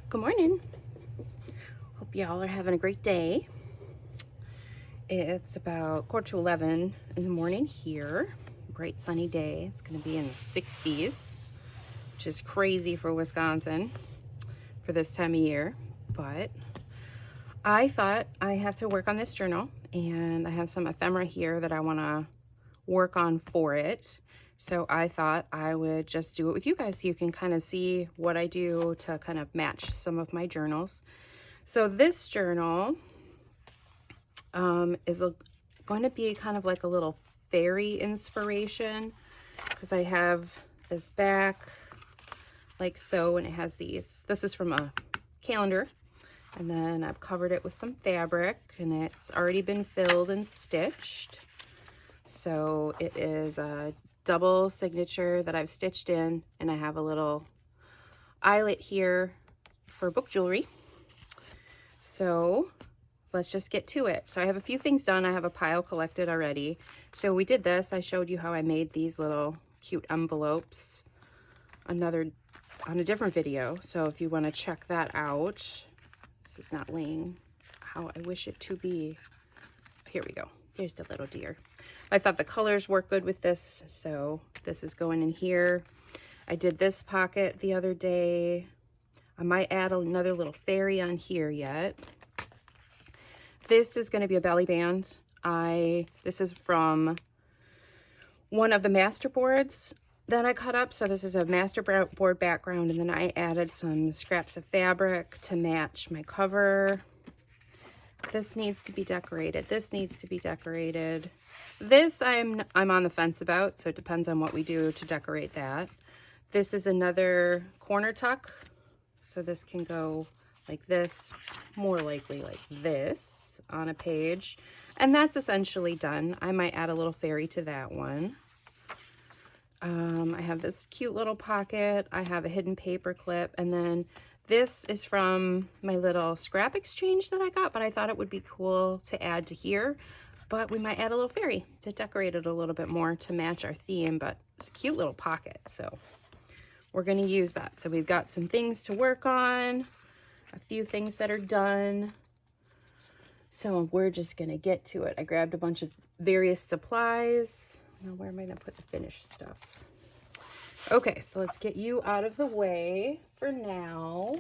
Good morning. Hope y'all are having a great day. It's about 10:45 in the morning here. Great sunny day. It's going to be in the 60s, which is crazy for Wisconsin for this time of year. But I thought I have to work on this journal, and I have some ephemera here that I want to work on for it. So I thought I would just do it with you guys so you can kind of see what I do to kind of match some of my journals. So this journal is going to be kind of like a little fairy inspiration, because I have this back like so, and it has these. This is from a calendar, and then I've covered it with some fabric, and it's already been filled and stitched. So it is a double signature that I've stitched in, and I have a little eyelet here for book jewelry. So let's just get to it. So I have a few things done. I have a pile collected already. So we did this. I showed you how I made these little cute envelopes on a different video. So if you want to check that out, this is not laying how I wish it to be. Here we go. Here's the little deer. I thought the colors work good with this, so this is going in here. I did this pocket the other day. I might add another little fairy on here yet. This is going to be a belly band. This is from one of the master boards that I cut up. So this is a master board background, and then I added some scraps of fabric to match my cover. This needs to be decorated. This needs to be decorated. This I'm on the fence about, so it depends on what we do to decorate that. This is another corner tuck. So this can go like this, more likely like this on a page. And that's essentially done. I might add a little fairy to that one. I have this cute little pocket. I have a hidden paper clip, and then this is from my little scrap exchange that I got, but I thought it would be cool to add to here. But we might add a little fairy to decorate it a little bit more to match our theme, but it's a cute little pocket, so we're going to use that. So we've got some things to work on, a few things that are done. So we're just going to get to it. I grabbed a bunch of various supplies. Now, where am I going to put the finished stuff? Okay, so let's get you out of the way for now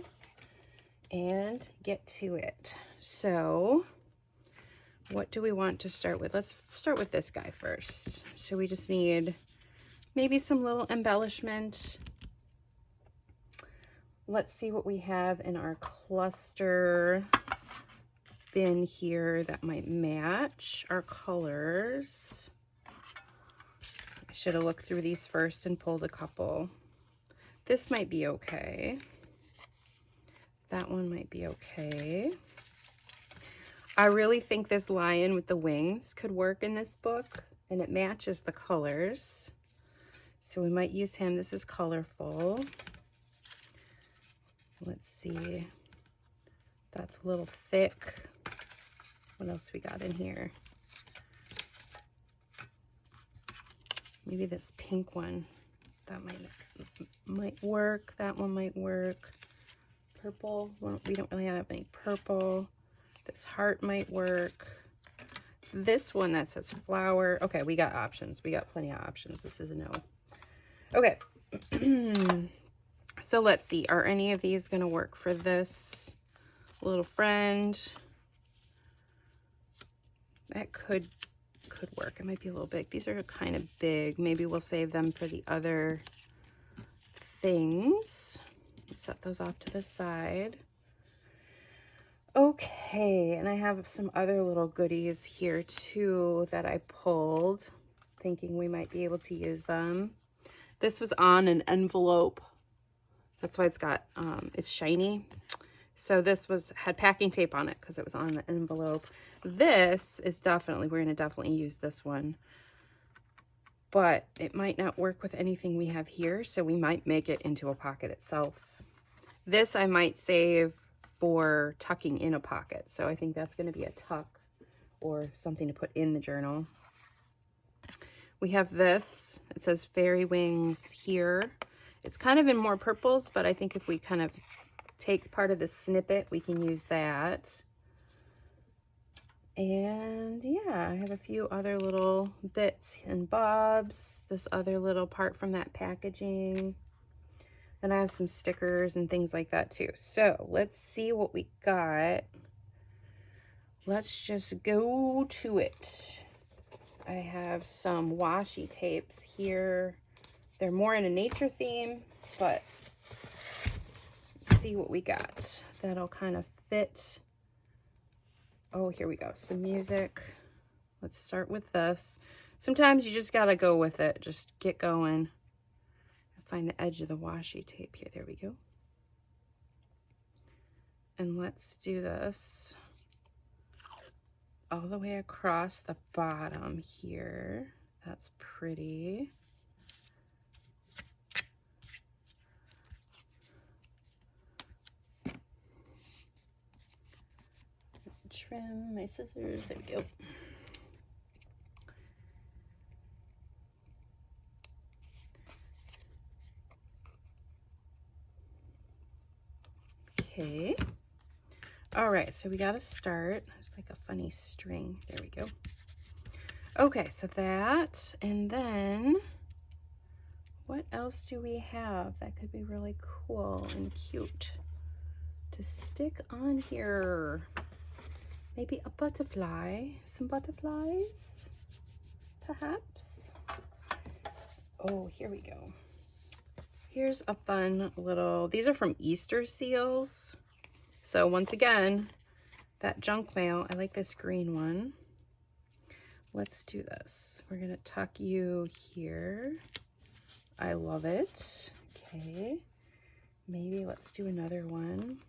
and get to it. So what do we want to start with? Let's start with this guy first. So we just need maybe some little embellishment. Let's see what we have in our cluster bin here that might match our colors. I should have looked through these first and pulled a couple. This might be okay. That one might be okay. I really think this lion with the wings could work in this book, and it matches the colors. So we might use him. This is colorful. Let's see. That's a little thick. What else we got in here? Maybe this pink one. That might work. That one might work. Purple. Well, we don't really have any purple. This heart might work. This one that says flower. Okay, we got options. We got plenty of options. This is a no. Okay. So let's see. Are any of these going to work for this little friend? That could work. It might be a little big. These are kind of big. Maybe we'll save them for the other things. Set those off to the side. Okay, and I have some other little goodies here too that I pulled, thinking we might be able to use them. This was on an envelope. That's why it's got, it's shiny. So this had packing tape on it because it was on the envelope. This is definitely, we're going to definitely use this one. But it might not work with anything we have here, so we might make it into a pocket itself. This I might save for tucking in a pocket. So I think that's going to be a tuck or something to put in the journal. We have this. It says fairy wings here. It's kind of in more purples, but I think if we kind of take part of the snippet, we can use that. And yeah, I have a few other little bits and bobs. This other little part from that packaging. Then I have some stickers and things like that too. So let's see what we got. Let's just go to it. I have some washi tapes here. They're more in a nature theme, but let's see what we got. That'll kind of fit. Oh, here we go. Some music. Let's start with this. Sometimes you just gotta go with it. Just get going. Find the edge of the washi tape here. There we go. And let's do this all the way across the bottom here. That's pretty. Trim my scissors. There we go. Okay. All right, so we got to start. There's like a funny string. There we go. Okay, so that, and then what else do we have that could be really cool and cute to stick on here? Maybe a butterfly, some butterflies, perhaps. Oh, here we go. Here's a fun little, these are from Easter seals. So once again, that junk mail, I like this green one. Let's do this. We're gonna tuck you here. I love it. Okay, maybe let's do another one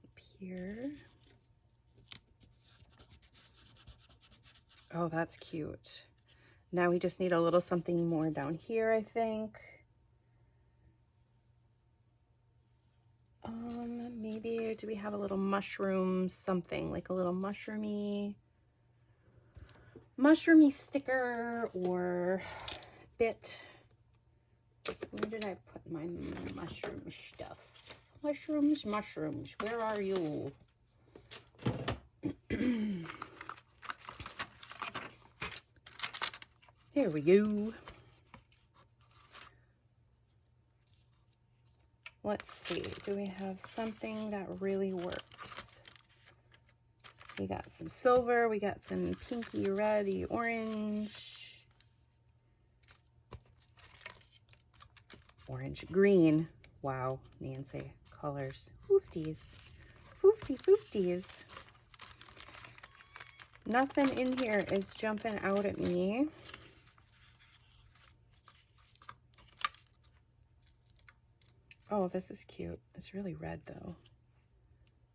up here. Oh, that's cute. Now we just need a little something more down here, I think. Maybe, do we have a little mushroom something, like a little mushroomy sticker or bit? Where did I put my mushroom stuff? Mushrooms, where are you? There we go. Let's see, do we have something that really works? We got some silver, we got some pinky, reddy, orange, green. Wow, Nancy, colors. Foofties, foofties. Nothing in here is jumping out at me. Oh, this is cute. It's really red though.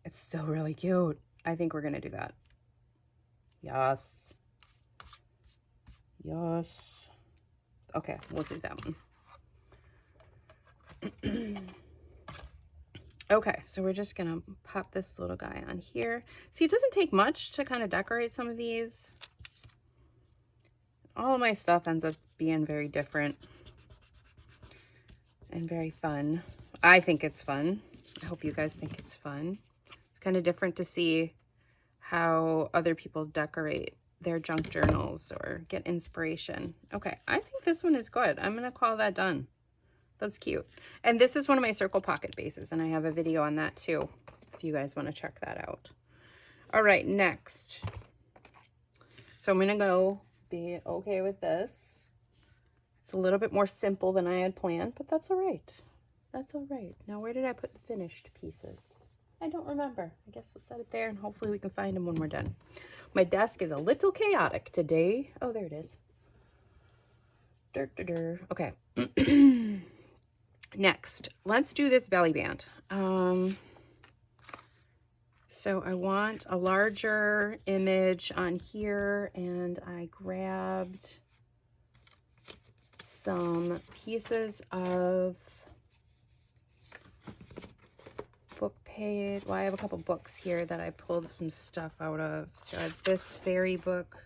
It's still really cute. I think we're gonna do that. Yes. Yes. Okay, we'll do that one. Okay, so we're just gonna pop this little guy on here. See, it doesn't take much to kind of decorate some of these. All of my stuff ends up being very different and very fun. I think it's fun. I hope you guys think it's fun. It's kind of different to see how other people decorate their junk journals or get inspiration. Okay, I think this one is good. I'm gonna call that done. That's cute. And this is one of my circle pocket bases, and I have a video on that too, if you guys want to check that out. All right, next. So I'm gonna go be okay with this. It's a little bit more simple than I had planned, but that's all right. That's all right. Now, where did I put the finished pieces? I don't remember. I guess we'll set it there, and hopefully we can find them when we're done. My desk is a little chaotic today. Oh, there it is. Okay. Next, let's do this belly band. So I want a larger image on here, and I grabbed some pieces of book page. Well, I have a couple books here that I pulled some stuff out of. So I have this fairy book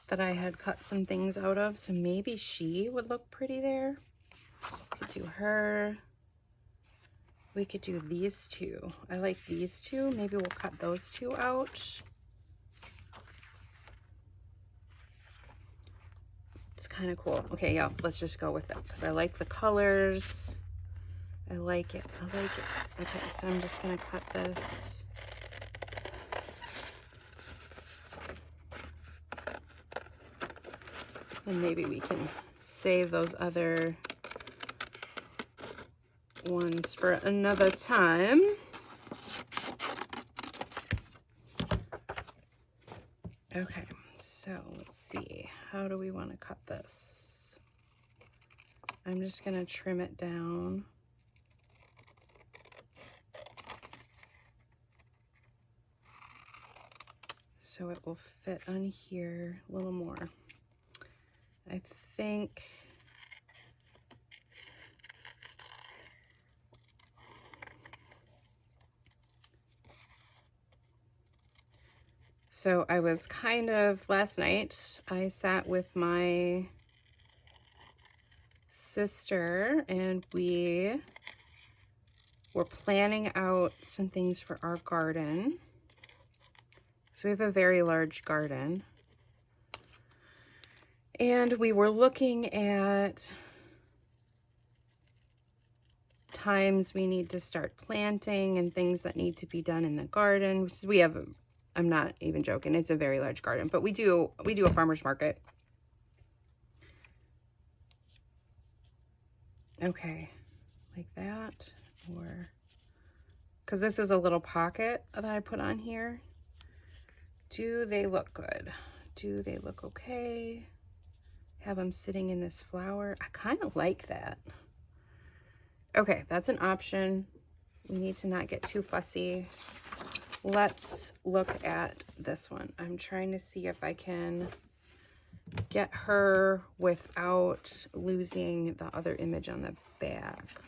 that I had cut some things out of. So maybe she would look pretty there. Could do her. We could do these two. I like these two. Maybe we'll cut those two out. It's kind of cool. Okay, yeah, let's just go with it because I like the colors. I like it. I like it. Okay, so I'm just going to cut this. And maybe we can save those other ones for another time. Okay, so let's see. How do we want to cut this? I'm just going to trim it down. So it will fit on here a little more. I think so. I was kind of, last night I sat with my sister and we were planning out some things for our garden. So we have a very large garden. And we were looking at times we need to start planting and things that need to be done in the garden. We have, I'm not even joking, it's a very large garden, but we do a farmer's market. Okay, like that, or, because this is a little pocket that I put on here. Do they look good? Do they look okay? Have them sitting in this flower. I kind of like that. Okay, that's an option. We need to not get too fussy. Let's look at this one. I'm trying to see if I can get her without losing the other image on the back.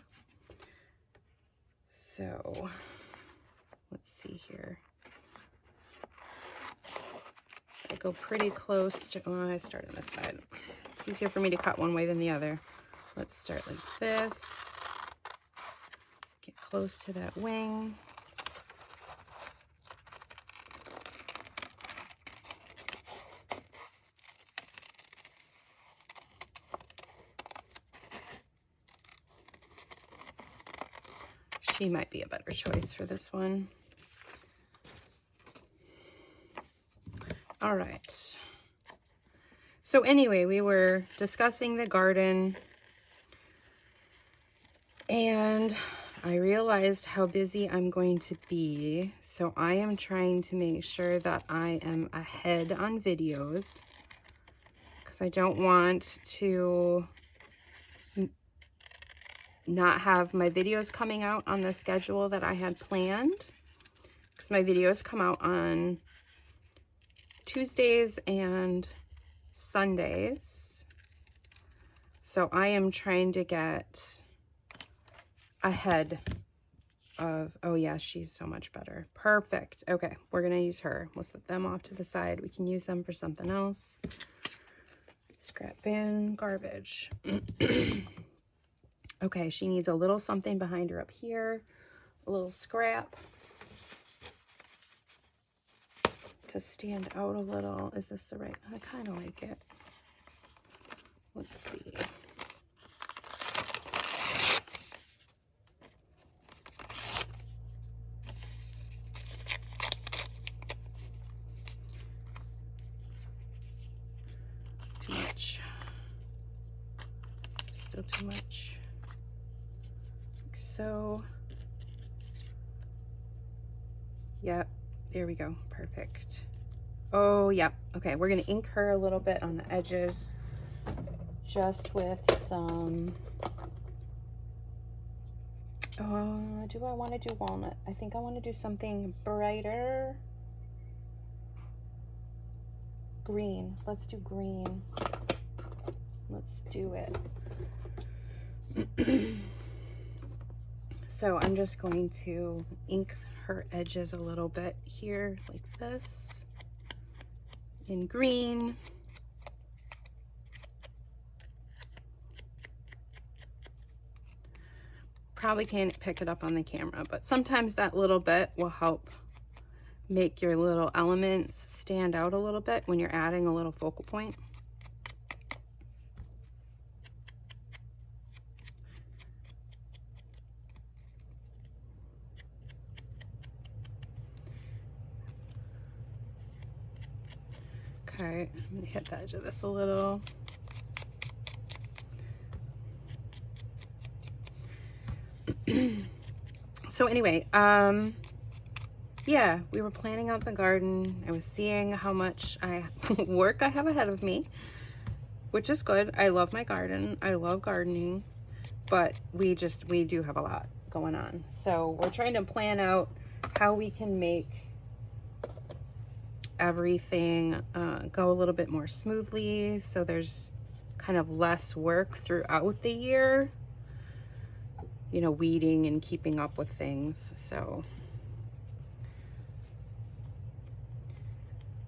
So let's see here. I go pretty close to, oh, I start on this side. It's easier for me to cut one way than the other. Let's start like this. Get close to that wing. She might be a better choice for this one. All right. So anyway, we were discussing the garden and I realized how busy I'm going to be. So I am trying to make sure that I am ahead on videos because I don't want to not have my videos coming out on the schedule that I had planned, because my videos come out on Tuesdays and Sundays. So I am trying to get ahead of, oh yeah, she's so much better. Perfect. Okay, we're gonna use her. We'll set them off to the side. We can use them for something else. Scrap bin, garbage. Okay, she needs a little something behind her up here, a little scrap to stand out a little. Is this the right? I kind of like it. Let's see. Too much. Still too much. Like so. Yep, there we go. Perfect. Oh, yep. Okay, we're going to ink her a little bit on the edges just with some, do I want to do walnut? I think I want to do something brighter. Green. Let's do green. Let's do it. So I'm just going to ink her edges a little bit here like this in green. probably can't pick it up on the camera, but sometimes that little bit will help make your little elements stand out a little bit when you're adding a little focal point. Okay, I'm gonna hit the edge of this a little. So anyway, yeah, we were planning out the garden. I was seeing how much work I have ahead of me, which is good. I love my garden. I love gardening, but we do have a lot going on. So we're trying to plan out how we can make everything go a little bit more smoothly, so there's kind of less work throughout the year, you know, weeding and keeping up with things. So,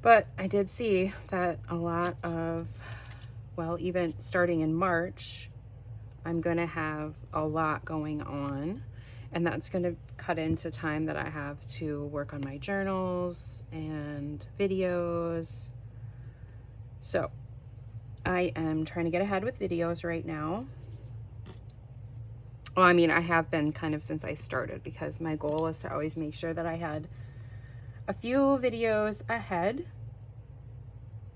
but I did see that a lot of, well, even starting in March, I'm going to have a lot going on, and that's going to cut into time that I have to work on my journals and videos. So I am trying to get ahead with videos right now. Well, I mean, I have been kind of since I started, because my goal is to always make sure that I had a few videos ahead,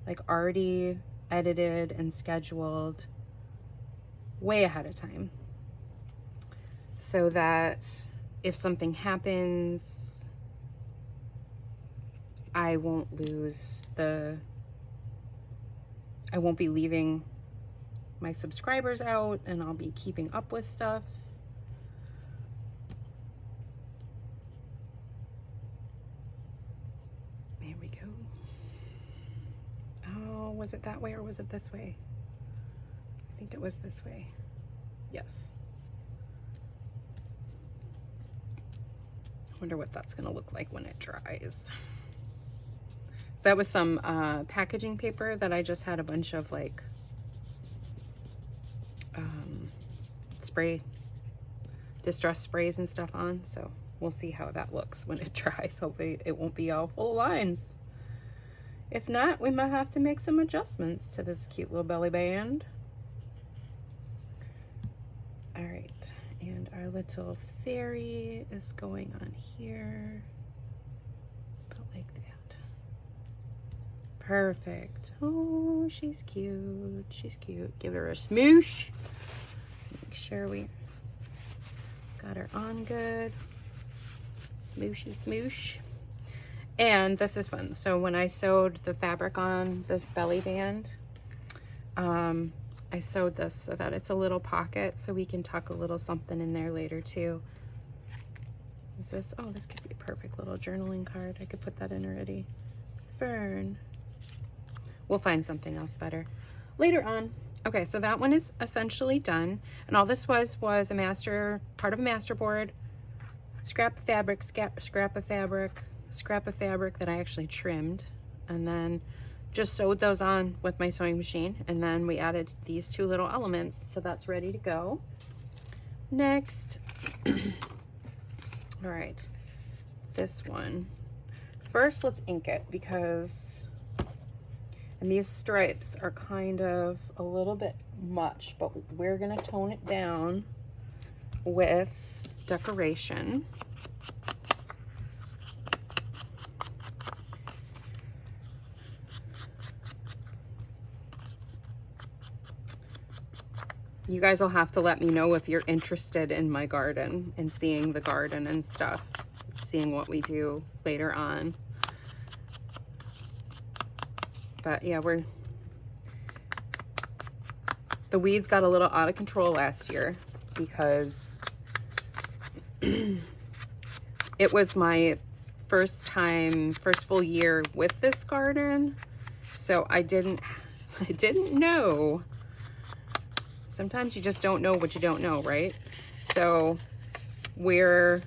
like already edited and scheduled way ahead of time, so that if something happens, I won't be leaving my subscribers out, and I'll be keeping up with stuff. There we go. Oh, was it that way or was it this way? I think it was this way. Yes. I wonder what that's gonna look like when it dries. So that was some packaging paper that I just had a bunch of like distress sprays and stuff on. So we'll see how that looks when it dries. Hopefully it won't be all full of lines. If not, we might have to make some adjustments to this cute little belly band. All right, and our little fairy is going on here. About like that. Perfect. Oh, she's cute. She's cute. Give her a smoosh. Make sure we got her on good. Smooshy smoosh. And this is fun. So when I sewed the fabric on this belly band, I sewed this so that it's a little pocket, so we can tuck a little something in there later too. Is this, oh, this could be a perfect little journaling card. I could put that in already. Fern. We'll find something else better later on. Okay, so that one is essentially done. And all this was part of a master board, scrap of fabric, scrap of fabric that I actually trimmed, and then just sewed those on with my sewing machine, and then we added these two little elements, so that's ready to go. Next, all right, this one. First, let's ink it, and these stripes are kind of a little bit much, but we're gonna tone it down with decoration. You guys will have to let me know if you're interested in my garden and seeing the garden and stuff, seeing what we do later on. But yeah, the weeds got a little out of control last year because it was my first full year with this garden. So I didn't know. Sometimes you just don't know what you don't know, right? So the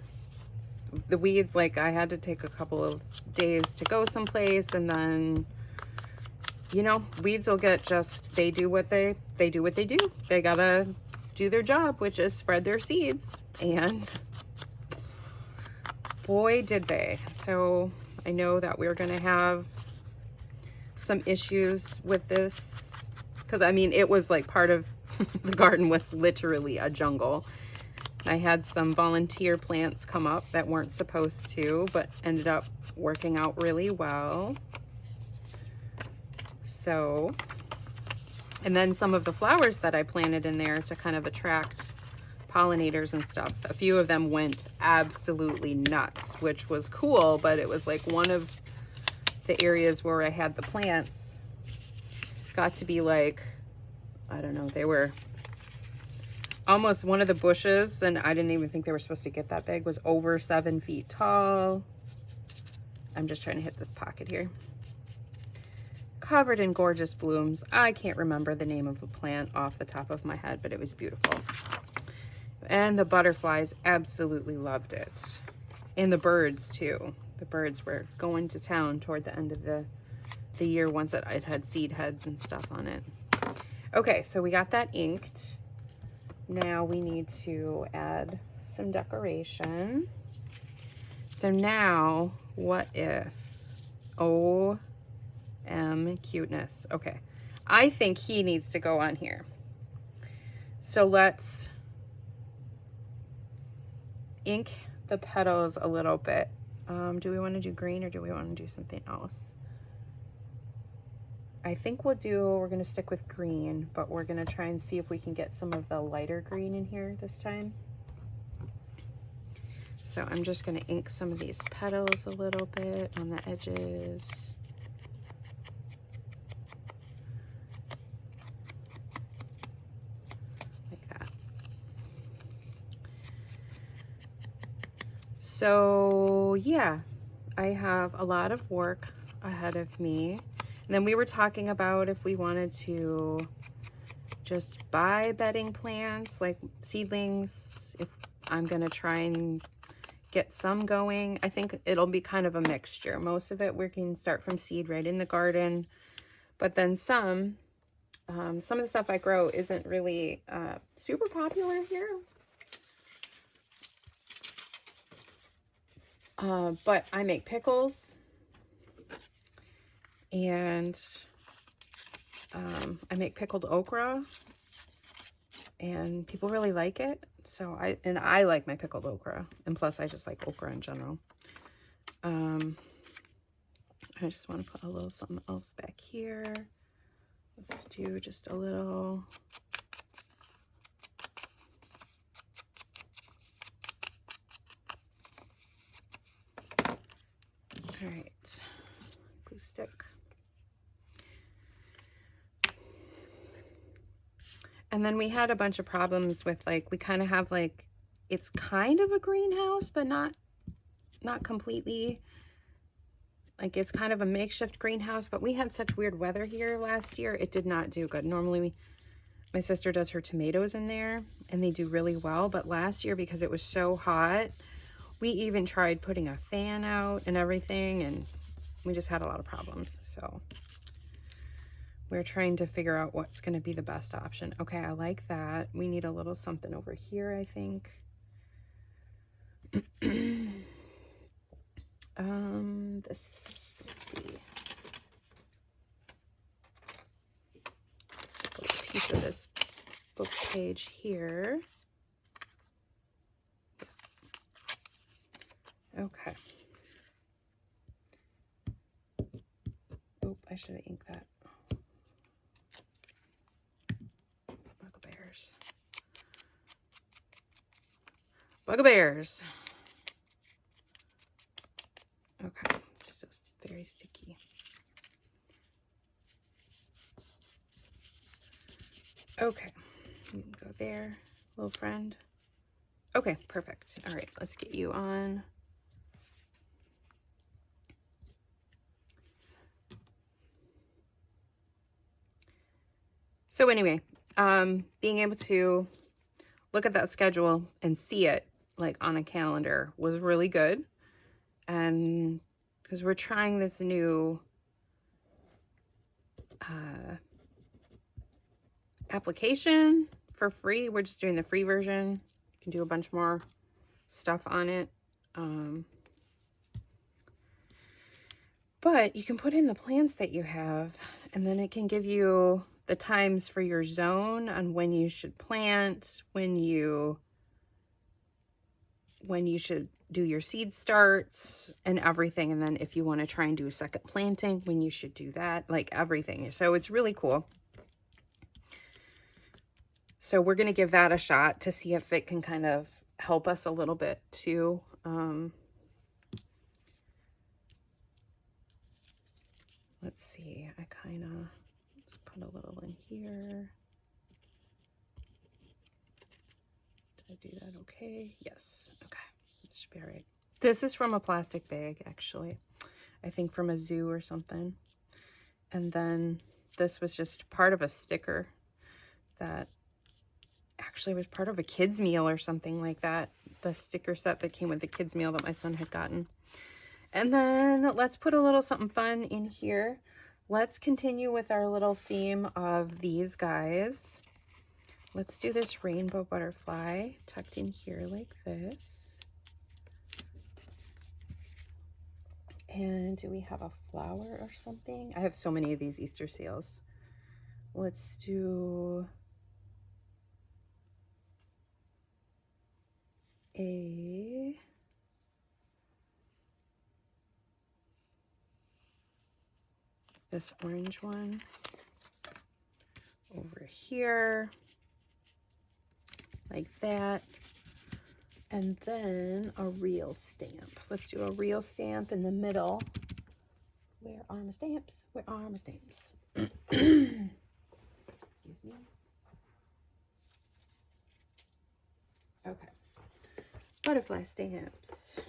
weeds, like I had to take a couple of days to go someplace, and then, you know, weeds will get they do what they do. They gotta do their job, which is spread their seeds. And boy, did they. So I know that we're going to have some issues with this, because I mean, it was like part of the garden was literally a jungle. I had some volunteer plants come up that weren't supposed to, but ended up working out really well. So, and then some of the flowers that I planted in there to kind of attract pollinators and stuff, a few of them went absolutely nuts, which was cool, but it was like one of the areas where I had the plants got to be like, I don't know, they were almost, one of the bushes, and I didn't even think they were supposed to get that big, was over 7 feet tall. I'm just trying to hit this pocket here. Covered in gorgeous blooms. I can't remember the name of the plant off the top of my head, but it was beautiful. And the butterflies absolutely loved it. And the birds too. The birds were going to town toward the end of the year once it had seed heads and stuff on it. Okay, so we got that inked. Now we need to add some decoration. So now, what if? OM cuteness. Okay, I think he needs to go on here. So let's ink the petals a little bit. Do we want to do green or do we want to do something else? I think we're going to stick with green, but we're going to try and see if we can get some of the lighter green in here this time. So I'm just going to ink some of these petals a little bit on the edges. Like that. So yeah, I have a lot of work ahead of me. And then we were talking about if we wanted to just buy bedding plants, like seedlings, if I'm going to try and get some going. I think it'll be kind of a mixture. Most of it we can start from seed right in the garden, but then some of the stuff I grow isn't really super popular here. But I make pickles, and I make pickled okra, and people really like it. So I like my pickled okra, and plus I just like okra in general. I just want to put a little something else back here. Let's do just a little. All right, glue stick. And then we had a bunch of problems with, like, we kind of have like, it's kind of a greenhouse, but not completely. Like, it's kind of a makeshift greenhouse, but we had such weird weather here last year. It did not do good. Normally my sister does her tomatoes in there and they do really well. But last year, because it was so hot, we even tried putting a fan out and everything, and we just had a lot of problems. So we're trying to figure out what's going to be the best option. Okay, I like that. We need a little something over here, I think. Let's see. Let's take a little piece of this book page here. Okay. Oop, I should have inked that. Bugbears. Bugbears. Okay, it's just very sticky. Okay, you can go there, little friend. Okay, perfect. All right, let's get you on. So anyway, being able to look at that schedule and see it like on a calendar was really good. And because we're trying this new application for free. We're just doing the free version. You can do a bunch more stuff on it. But you can put in the plants that you have, and then it can give you the times for your zone on when you should plant, when you should do your seed starts and everything. And then if you want to try and do a second planting, when you should do that, like everything. So it's really cool. So we're going to give that a shot to see if it can kind of help us a little bit too. Let's see, let's put a little in here. Did I do that okay? Yes, okay, it should be all right. This is from a plastic bag, actually. I think from a zoo or something. And then this was just part of a sticker that actually was part of a kid's meal or something like that. The sticker set that came with the kid's meal that my son had gotten. And then let's put a little something fun in here. Let's continue with our little theme of these guys. Let's do this rainbow butterfly tucked in here like this. And do we have a flower or something? I have so many of these Easter seals. Let's do this orange one over here, like that. And then a real stamp. Let's do a real stamp in the middle. Where are my stamps? Where are my stamps? Excuse me. Okay. Butterfly stamps.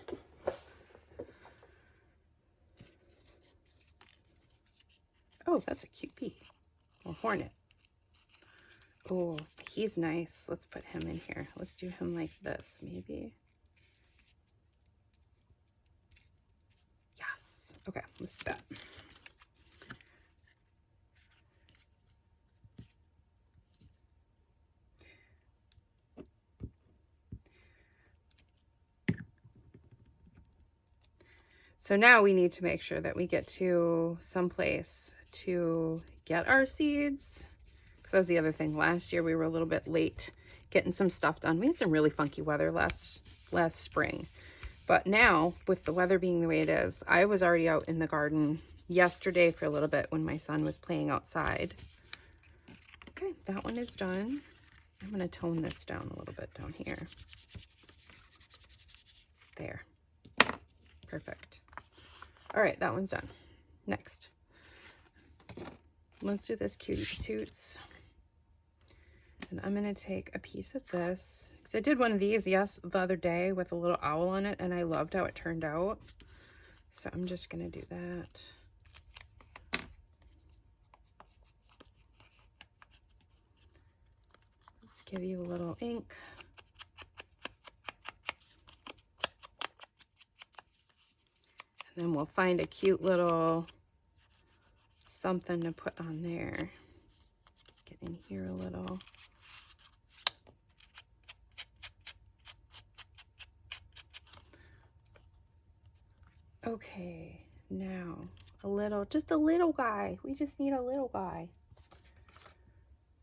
Oh, that's a cute bee. A hornet. Oh, he's nice. Let's put him in here. Let's do him like this, maybe. Yes. Okay, let's do that. So now we need to make sure that we get to someplace to get our seeds. Because that was the other thing. Last year we were a little bit late getting some stuff done. We had some really funky weather last spring. But now, with the weather being the way it is, I was already out in the garden yesterday for a little bit when my son was playing outside. Okay, that one is done. I'm going to tone this down a little bit down here. There. Perfect. All right, that one's done. Next. Let's do this cutie patoots. And I'm going to take a piece of this. Because I did one of these, the other day with a little owl on it. And I loved how it turned out. So I'm just going to do that. Let's give you a little ink. And then we'll find a cute little something to put on there. Let's get in here a little. Okay, now just a little guy. We just need a little guy.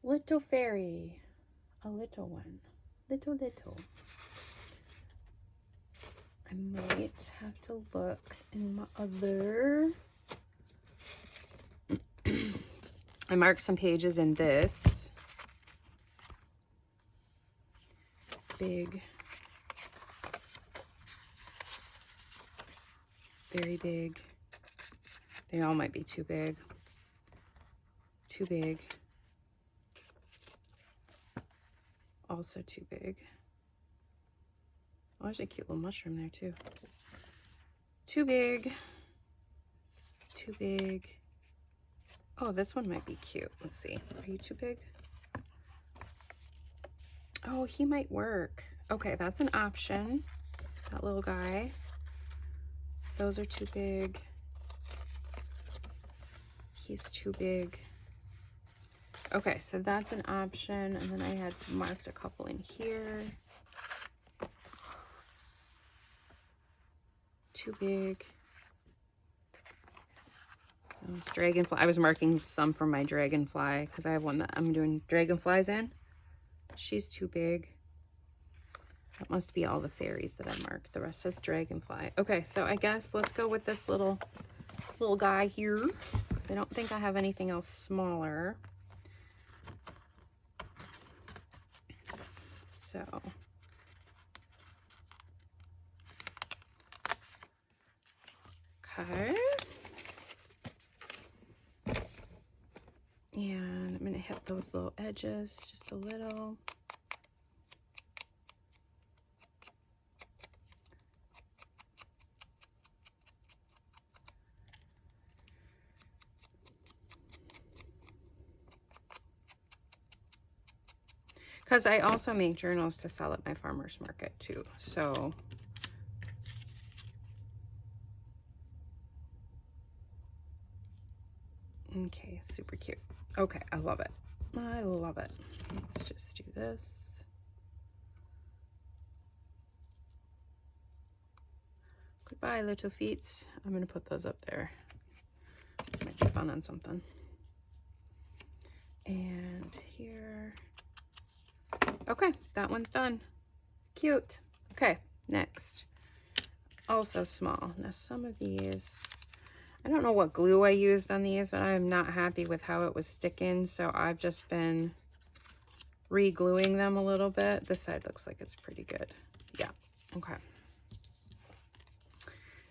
Little fairy. A little one. Little. I might have to look in my other. I marked some pages in this big, very big. They all might be too big. Too big. Also too big. Oh, there's a cute little mushroom there too. Too big. Too big. Oh, this one might be cute. Let's see. Are you too big? Oh, he might work. Okay, that's an option. That little guy. Those are too big. He's too big. Okay, so that's an option. And then I had marked a couple in here. Too big. Those dragonfly. I was marking some for my dragonfly because I have one that I'm doing dragonflies in. She's too big. That must be all the fairies that I marked. The rest says dragonfly. Okay, so I guess let's go with this little guy here, because I don't think I have anything else smaller. So okay. And I'm going to hit those little edges just a little. Because I also make journals to sell at my farmer's market too. So okay, super cute. Okay, I love it. I love it. Let's just do this. Goodbye, little feet. I'm going to put those up there. Might be fun on something. And here. Okay, that one's done. Cute. Okay, next. Also small. Now some of these, I don't know what glue I used on these, but I'm not happy with how it was sticking, so I've just been re-gluing them a little bit. This side looks like it's pretty good. Yeah, okay.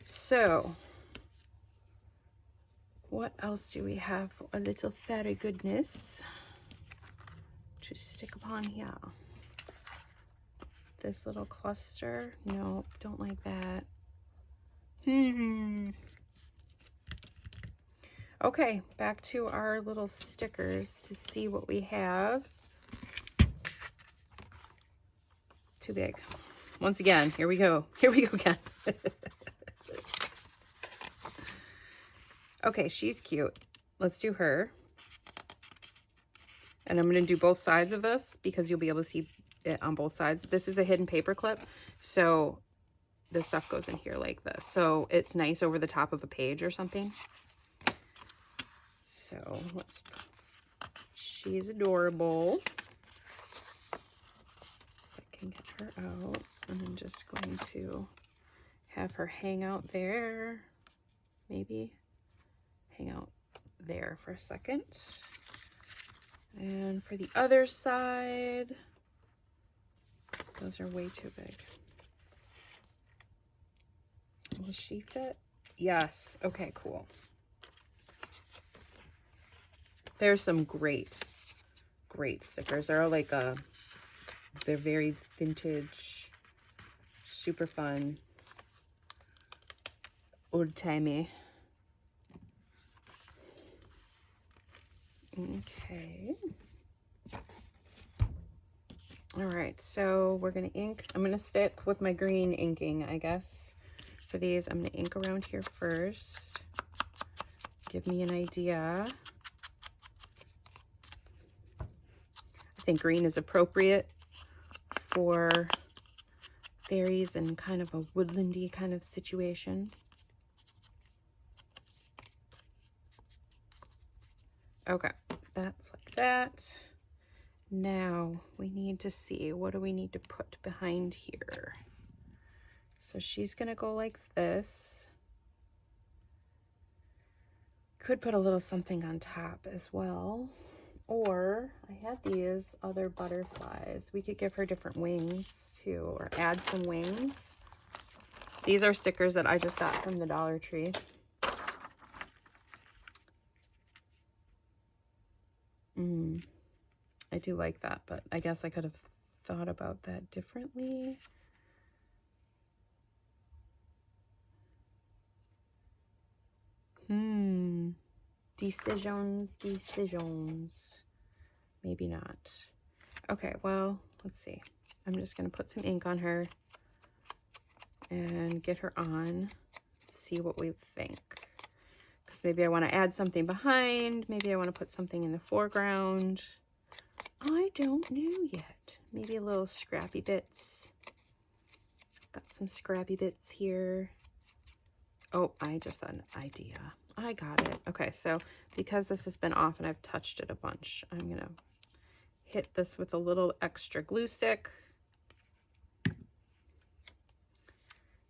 So, what else do we have for a little fairy goodness to stick upon here? This little cluster. Nope, don't like that. Okay, back to our little stickers to see what we have. Too big. Once again, here we go. Here we go again. Okay, she's cute. Let's do her. And I'm going to do both sides of this because you'll be able to see it on both sides. This is a hidden paper clip, so this stuff goes in here like this. So it's nice over the top of a page or something. So let's, she's adorable. I can get her out. And I'm just going to have her hang out there. Maybe hang out there for a second. And for the other side, those are way too big. Will she fit? Yes. Okay, cool. There's some great stickers. They're all like they're very vintage, super fun, old-timey. Okay. All right, so we're gonna ink. I'm gonna stick with my green inking, I guess. For these, I'm gonna ink around here first. Give me an idea. I think green is appropriate for fairies and kind of a woodlandy kind of situation. Okay, that's like that. Now we need to see, what do we need to put behind here? So she's gonna go like this. Could put a little something on top as well. Or I had these other butterflies. We could give her different wings too, or add some wings. These are stickers that I just got from the Dollar Tree. I do like that, but I guess I could have thought about that differently. Decisions. Maybe not. Okay, well, let's see. I'm just going to put some ink on her and get her on. See what we think. Because Maybe I want to add something behind. Maybe I want to put something in the foreground. I don't know yet. Maybe a little scrappy bits. Got some scrappy bits here. Oh, I just had an idea. I got it. Okay, so because this has been off and I've touched it a bunch, I'm going to hit this with a little extra glue stick.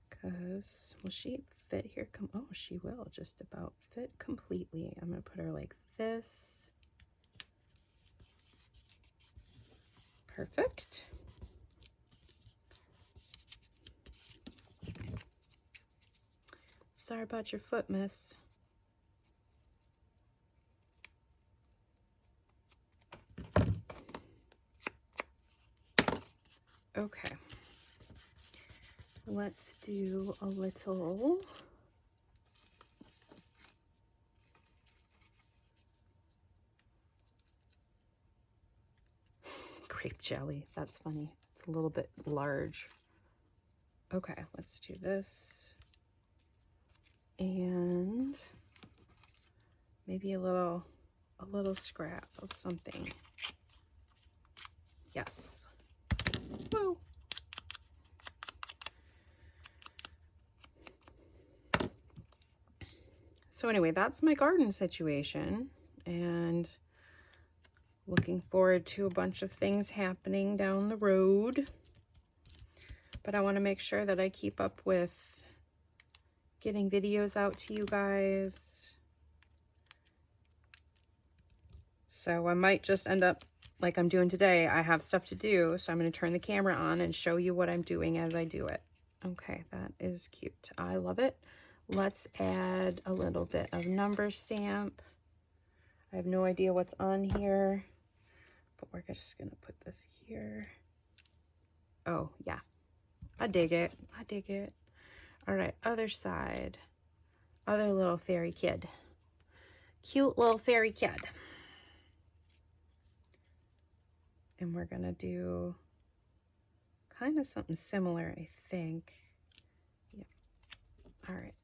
Because, will she fit here? Oh, she will just about fit completely. I'm going to put her like this. Perfect. Sorry about your foot, miss. Okay. Let's do a little grape jelly. That's funny. It's a little bit large. Okay, let's do this. And maybe a little scrap of something. Yes. Woo. So anyway, that's my garden situation, and looking forward to a bunch of things happening down the road. But I want to make sure that I keep up with getting videos out to you guys. So I might just end up like I'm doing today. I have stuff to do, so I'm going to turn the camera on and show you what I'm doing as I do it. Okay, that is cute. I love it. Let's add a little bit of number stamp. I have no idea what's on here, but we're just going to put this here. Oh, yeah. I dig it. I dig it. All right, other side. Other little fairy kid. Cute little fairy kid. And we're going to do kind of something similar, I think. Yeah. All right.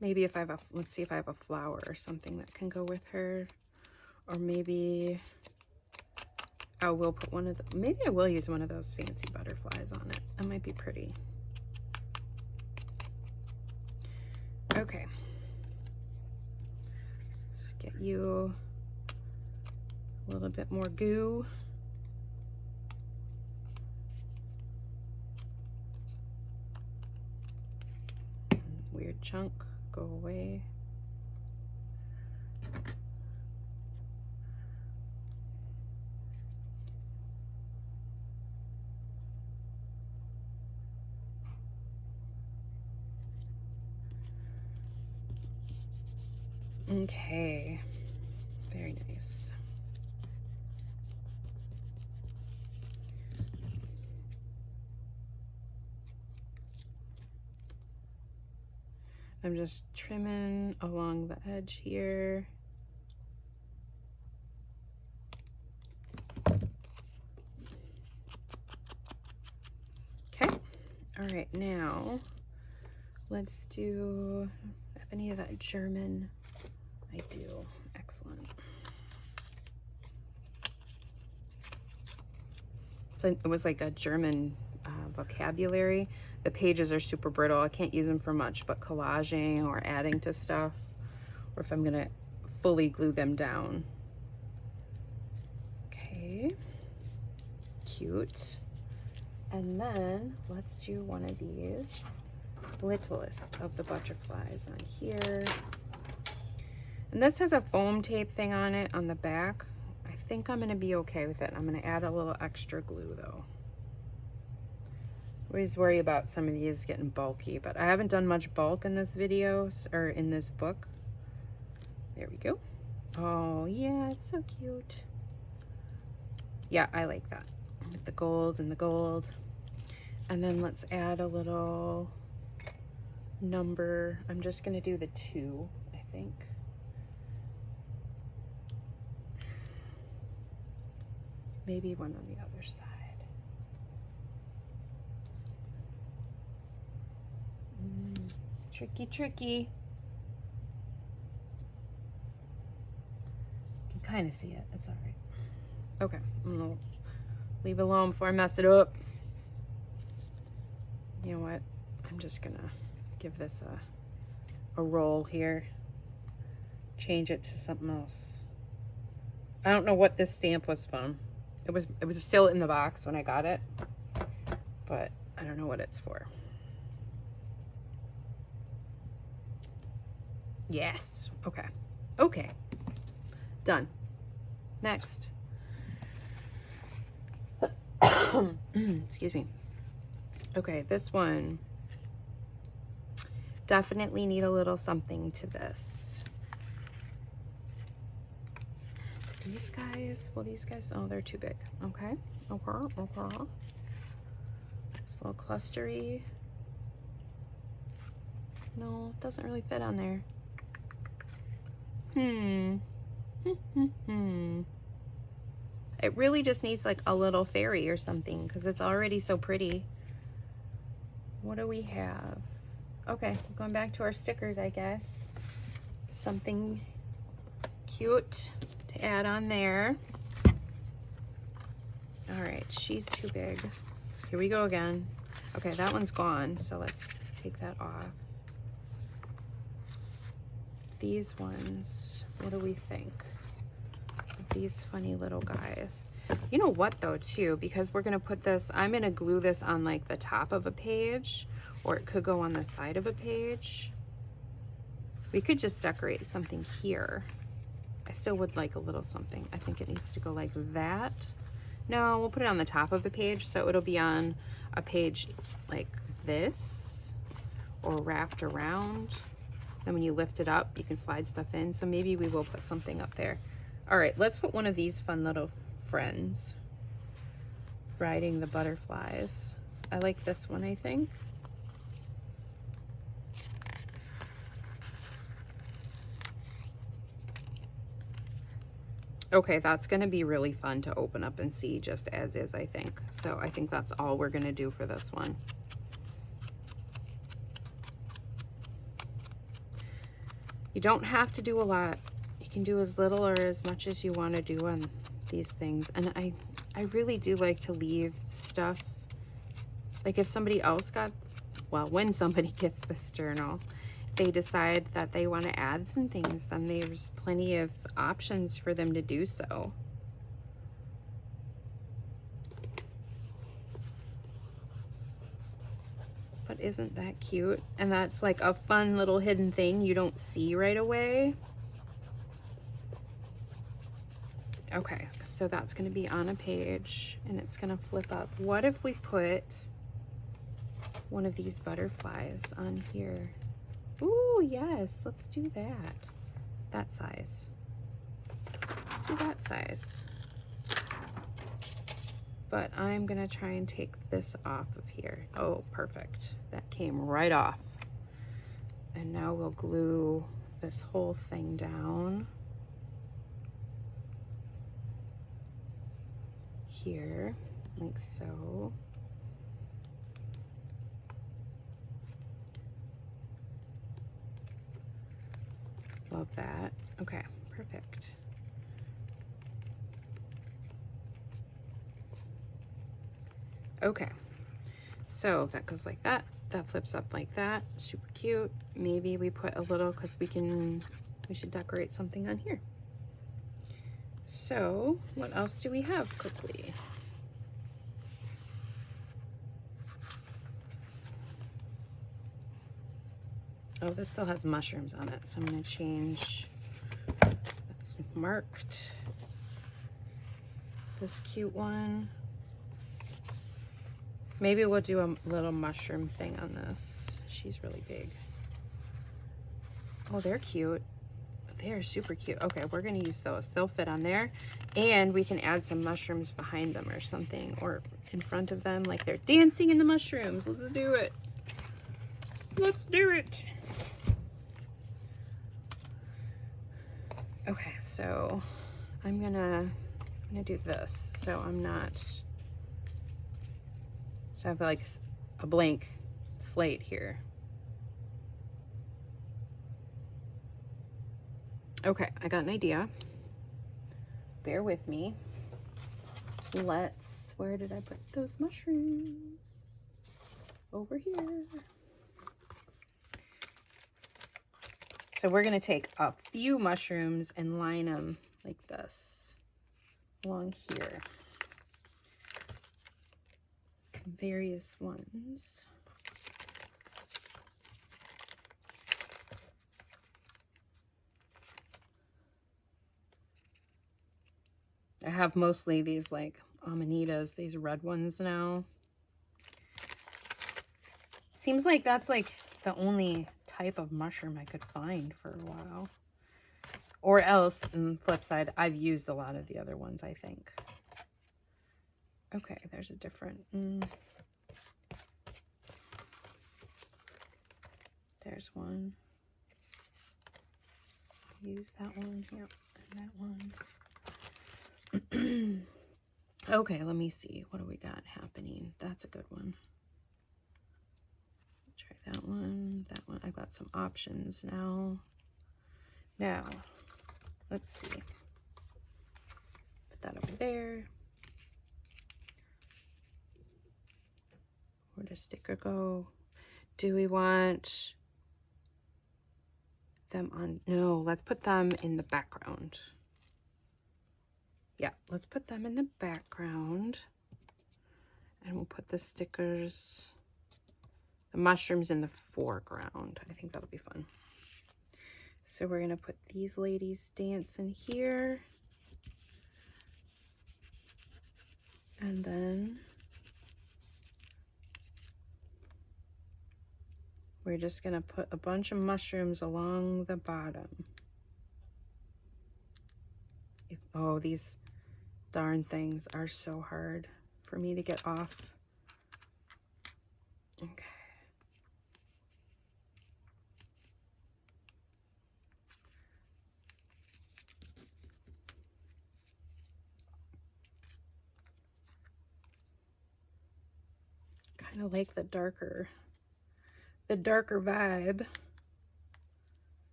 Maybe if I have a, let's see if I have a flower or something that can go with her. Or maybe I will put one of the, maybe I will use one of those fancy butterflies on it. That might be pretty. Okay. Let's get you a little bit more goo. Weird chunk, go away. Okay, very nice. I'm just trimming along the edge here. Okay, all right, now let's do, have any of that German? I do. Excellent. So it was like a German vocabulary. The pages are super brittle. I can't use them for much, but collaging or adding to stuff, or if I'm gonna fully glue them down. Okay, cute. And then let's do one of these littlest of the butterflies on here. And this has a foam tape thing on it on the back. I think I'm going to be okay with it. I'm going to add a little extra glue though. I always worry about some of these getting bulky, but I haven't done much bulk in this video or in this book. There we go. Oh yeah, it's so cute. Yeah, I like that. With the gold and the gold. And then let's add a little number. I'm just going to do the 2, I think. Maybe one on the other side. Tricky, tricky. You can kind of see it. It's all right. Okay, I'm gonna leave it alone before I mess it up. You know what? I'm just gonna give this a roll here. Change it to something else. I don't know what this stamp was from. It was still in the box when I got it, but I don't know what it's for. Yes. Okay. Okay. Done. Next. Excuse me. Okay, this one. Definitely need a little something to this. These guys, well, these guys, oh, they're too big. Okay. Okay. Okay. This little clustery. No, it doesn't really fit on there. It really just needs like a little fairy or something because it's already so pretty. What do we have? Okay, going back to our stickers, I guess. Something cute to add on there. All right, she's too big. Here we go again. Okay, that one's gone, so let's take that off. These ones, what do we think? These funny little guys. You know what though too, because we're gonna put this, I'm gonna glue this on like the top of a page, or it could go on the side of a page. We could just decorate something here. I still would like a little something. I think it needs to go like that. No, we'll put it on the top of a page, so it'll be on a page like this, or wrapped around. And when you lift it up, you can slide stuff in. So maybe we will put something up there. All right, let's put one of these fun little friends riding the butterflies. I like this one, I think. Okay, that's gonna be really fun to open up and see just as is, I think. So I think that's all we're gonna do for this one. You don't have to do a lot. You can do as little or as much as you want to do on these things. And I really do like to leave stuff. Like if somebody else got, well, when somebody gets this journal, they decide that they want to add some things, then there's plenty of options for them to do so. But isn't that cute? And that's like a fun little hidden thing you don't see right away. Okay, so that's going to be on a page and it's going to flip up. What if we put one of these butterflies on here? Ooh, yes, let's do that. That size. Let's do that size. But I'm going to try and take this off of here. Oh, perfect. That came right off. And now we'll glue this whole thing down here, like so. Love that. Okay, perfect. Okay, so that goes like that. That flips up like that. Super cute. Maybe we put a little, because we should decorate something on here. So what else do we have quickly? Oh, this still has mushrooms on it, so I'm going to change. That's marked. This cute one. Maybe we'll do a little mushroom thing on this. She's really big. Oh, they're cute. They're super cute. Okay, we're going to use those. They'll fit on there. And we can add some mushrooms behind them or something, or in front of them, like they're dancing in the mushrooms. Let's do it. Let's do it. Okay, so I'm gonna do this. So I'm not, so I have like a blank slate here. Okay, I got an idea. Bear with me. Where did I put those mushrooms? Over here. So we're going to take a few mushrooms and line them like this along here. Some various ones. I have mostly these like amanitas, these red ones now. Seems like that's like the only type of mushroom I could find for a while. Or else, on the flip side, I've used a lot of the other ones, I think. Okay, there's a different... There's one. Use that one here and that one. Okay, let me see. What do we got happening? That's a good one. Try that one, that one. I've got some options now. Now, let's see. Put that over there. Where does sticker go? Do we want them on? No, let's put them in the background. Yeah, let's put them in the background. And we'll put the stickers, the mushrooms in the foreground. I think that'll be fun. So we're going to put these ladies dancing here. And then we're just going to put a bunch of mushrooms along the bottom. Oh, these darn things are so hard for me to get off. Okay. Kind of like the darker vibe.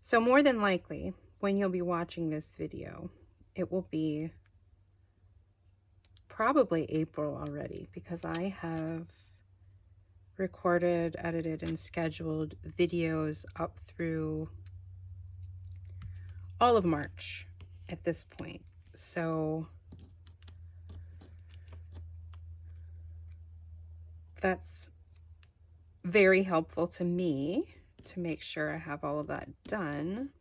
So more than likely, when you'll be watching this video, it will be probably April already, because I have recorded, edited, and scheduled videos up through all of March at this point. So that's very helpful to me to make sure I have all of that done.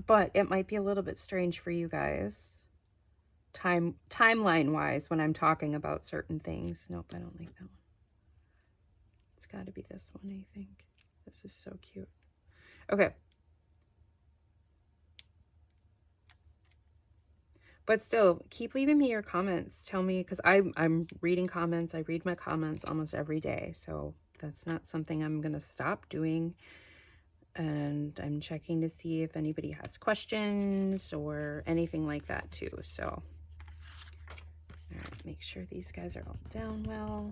But it might be a little bit strange for you guys timeline wise when I'm talking about certain things. Nope, I don't like that one. It's got to be this one, I think. This is so cute. Okay. But still, keep leaving me your comments. Tell me, because I'm reading comments. I read my comments almost every day. So that's not something I'm going to stop doing. And I'm checking to see if anybody has questions or anything like that too. So, all right, make sure these guys are all down well.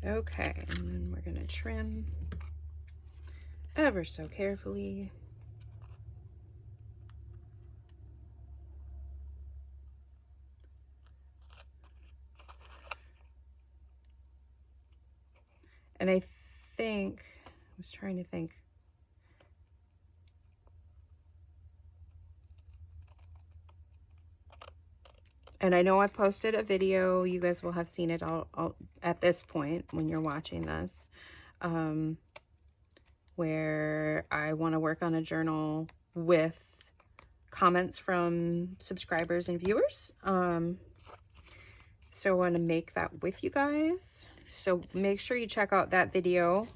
Okay, and then we're going to trim ever so carefully. And I think, I was trying to think. And I know I've posted a video. You guys will have seen it all at this point when you're watching this. Where I want to work on a journal with comments from subscribers and viewers. So I want to make that with you guys. So make sure you check out that video.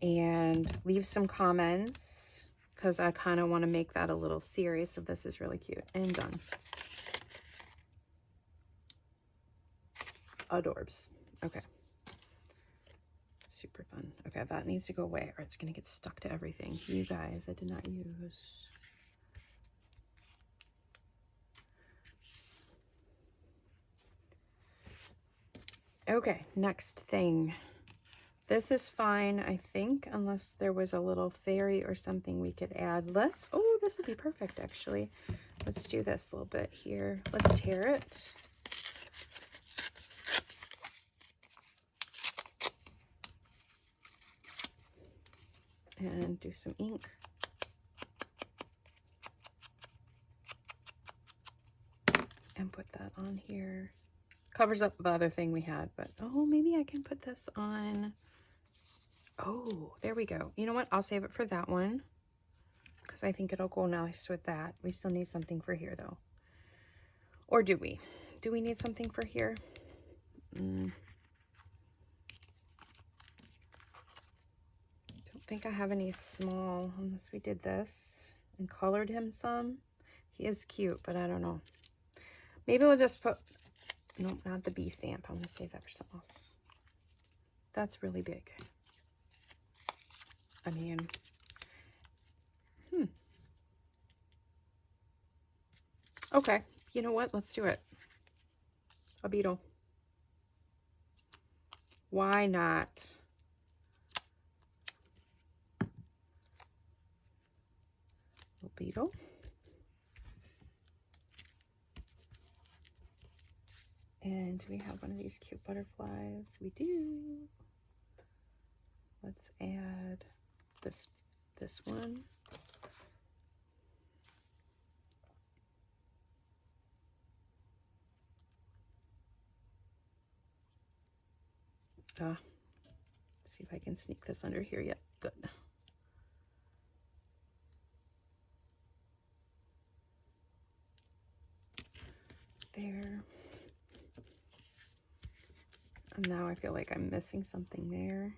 and leave some comments, because I kind of want to make that a little series. So this is really cute. And done. Adorbs. Okay. Super fun. Okay, that needs to go away or it's going to get stuck to everything. You guys, I did not use. Okay, next thing. This is fine, I think, unless there was a little fairy or something we could add. Let's, oh, this would be perfect, actually. Let's do this a little bit here. Let's tear it. And do some ink. And put that on here. Covers up the other thing we had, but oh, maybe I can put this on. Oh, there we go. You know what? I'll save it for that one because I think it'll go nice with that. We still need something for here though. Or do we? Do we need something for here? Don't think I have any small unless we did this and colored him some. He is cute, but I don't know. Maybe we'll just put, nope, not the bee stamp. I'm going to save that for something else. That's really big. I mean, okay, you know what? Let's do it. A beetle. Why not? A beetle. And do we have one of these cute butterflies? We do. Let's add this one. Let's see if I can sneak this under here yet. Good. There. And now I feel like I'm missing something there.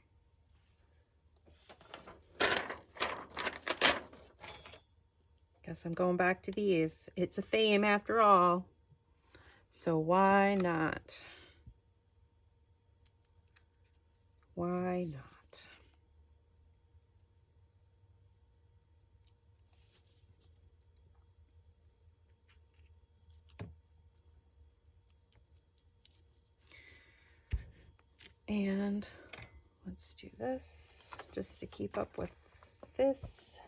Guess I'm going back to these. It's a theme after all. So why not? Why not? And let's do this just to keep up with this.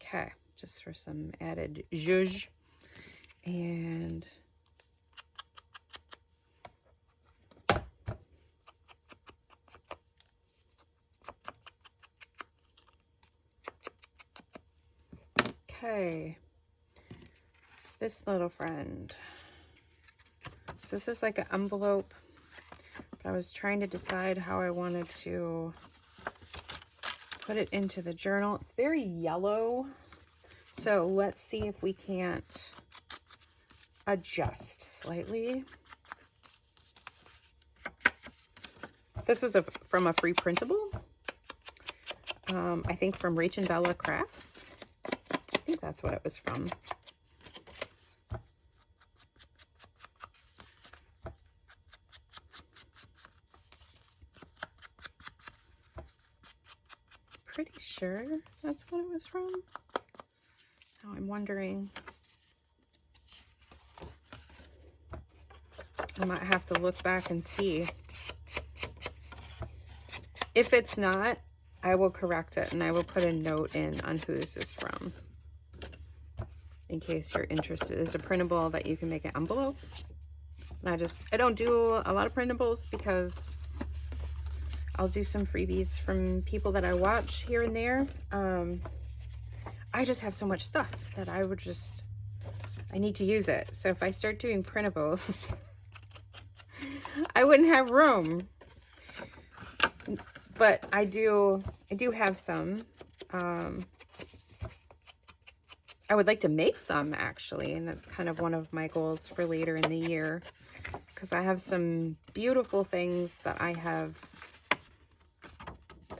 Okay, just for some added zhuzh. And okay, this little friend. So this is like an envelope, but I was trying to decide how I wanted to put it into the journal. It's very yellow, so let's see if we can't adjust slightly. This was from a free printable, I think from Rach and Bella Crafts. I think that's what it was from. Pretty sure that's what it was from. Now I'm wondering. I might have to look back and see. If it's not, I will correct it and I will put a note in on who this is from. In case you're interested. It's a printable that you can make an envelope. And I don't do a lot of printables because I'll do some freebies from people that I watch here and there. I just have so much stuff that I need to use it. So if I start doing printables, I wouldn't have room. But I do have some. I would like to make some, actually, and that's kind of one of my goals for later in the year, because I have some beautiful things that I have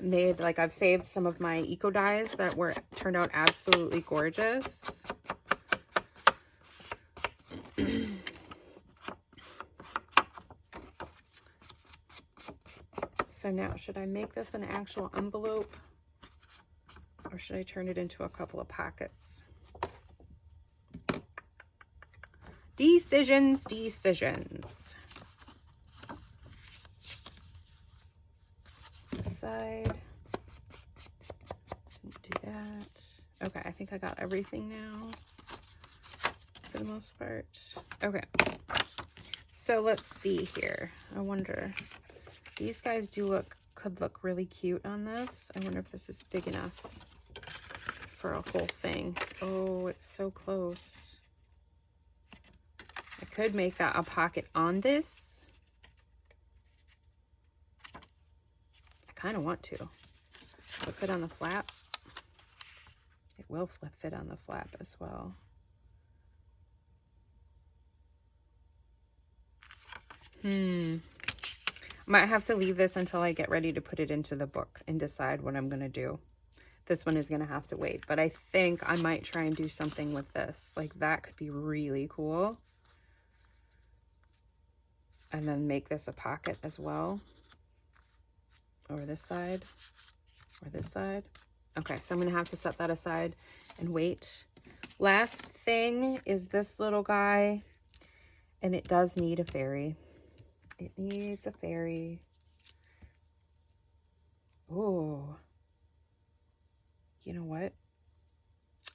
made. Like, I've saved some of my eco dyes that turned out absolutely gorgeous. So now, should I make this an actual envelope, or should I turn it into a couple of pockets? Decisions. This side. Do that. Okay, I think I got everything now for the most part. Okay. So let's see here. I wonder, these guys could look really cute on this. I wonder if this is big enough for a whole thing. Oh, it's so close. I could make that a pocket on this. I kind of want to. Will it fit on the flap? It will fit on the flap as well. Might have to leave this until I get ready to put it into the book and decide what I'm going to do. This one is going to have to wait, but I think I might try and do something with this. Like, that could be really cool. And then make this a pocket as well. Or this side. Or this side. Okay, so I'm going to have to set that aside and wait. Last thing is this little guy. And it does need a fairy. It needs a fairy. Oh. You know what?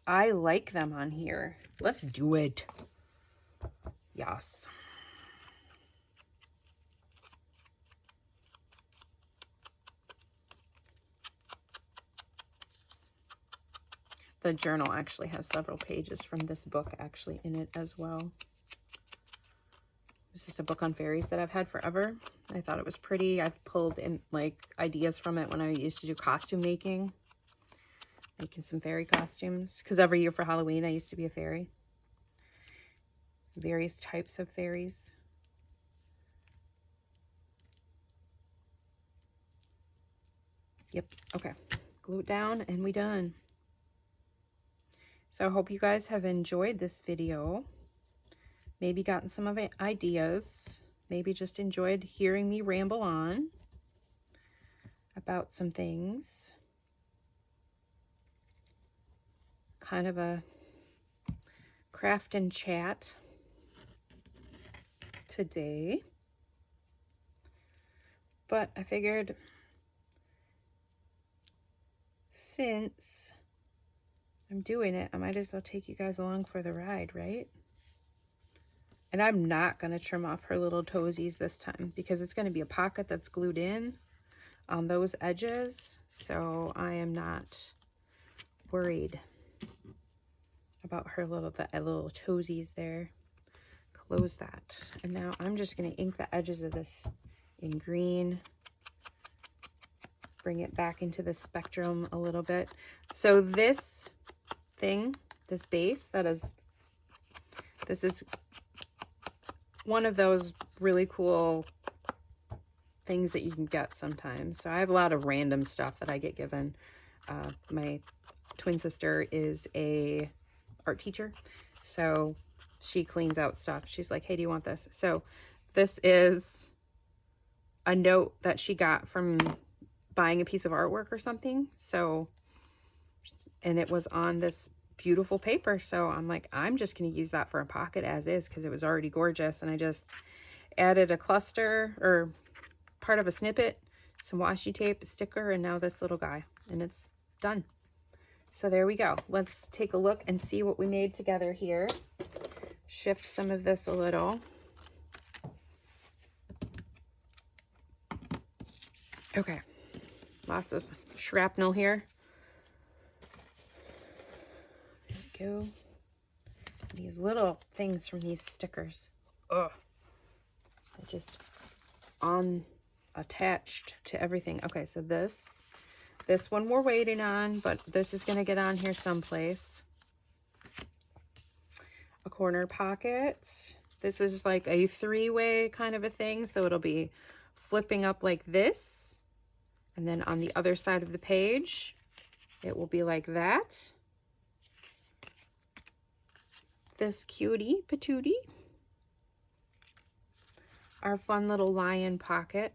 I like them on here. Let's do it. Yes. The journal actually has several pages from this book actually in it as well. It's just a book on fairies that I've had forever. I thought it was pretty. I've pulled in like ideas from it when I used to do costume making some fairy costumes, because every year for Halloween I used to be a fairy. Various types of fairies. Yep. Okay. Glue it down and we done. So I hope you guys have enjoyed this video. Maybe gotten some of it ideas. Maybe just enjoyed hearing me ramble on about some things. Kind of a craft and chat today. But I figured since I'm doing it, I might as well take you guys along for the ride, right? And I'm not going to trim off her little toesies this time because it's going to be a pocket that's glued in on those edges. So I am not worried about her little toesies there. Close that. And now I'm just going to ink the edges of this in green. Bring it back into the spectrum a little bit. So this thing, this base, this is one of those really cool things that you can get sometimes. So I have a lot of random stuff that I get given. My twin sister is a art teacher, so she cleans out stuff. She's like, hey, do you want this? So this is a note that she got from buying a piece of artwork or something. So, and it was on this beautiful paper. So I'm like, I'm just going to use that for a pocket as is because it was already gorgeous. And I just added a cluster or part of a snippet, some washi tape, a sticker, and now this little guy, and it's done. So there we go. Let's take a look and see what we made together here. Shift some of this a little. Okay, lots of shrapnel here. There we go. These little things from these stickers. Ugh. They're just on attached to everything. Okay, so this one we're waiting on, but this is going to get on here someplace. A corner pocket. This is like a 3-way kind of a thing, so it'll be flipping up like this, and then on the other side of the page it will be like that. This cutie patootie, our fun little lion pocket,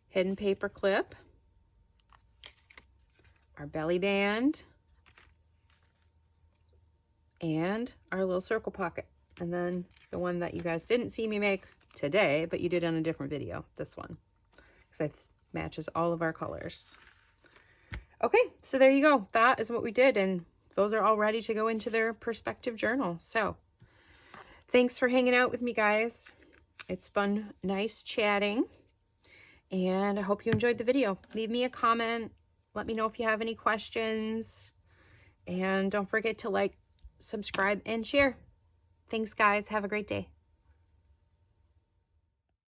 hidden paper clip, our belly band, and our little circle pocket. And then the one that you guys didn't see me make today, but you did on a different video, this one, because it matches all of our colors. Okay, so there you go. That is what we did, and those are all ready to go into their perspective journal. So thanks for hanging out with me, guys. It's been nice chatting, and I hope you enjoyed the video. Leave me a comment. Let me know if you have any questions, and don't forget to like, subscribe, and share. Thanks, guys. Have a great day.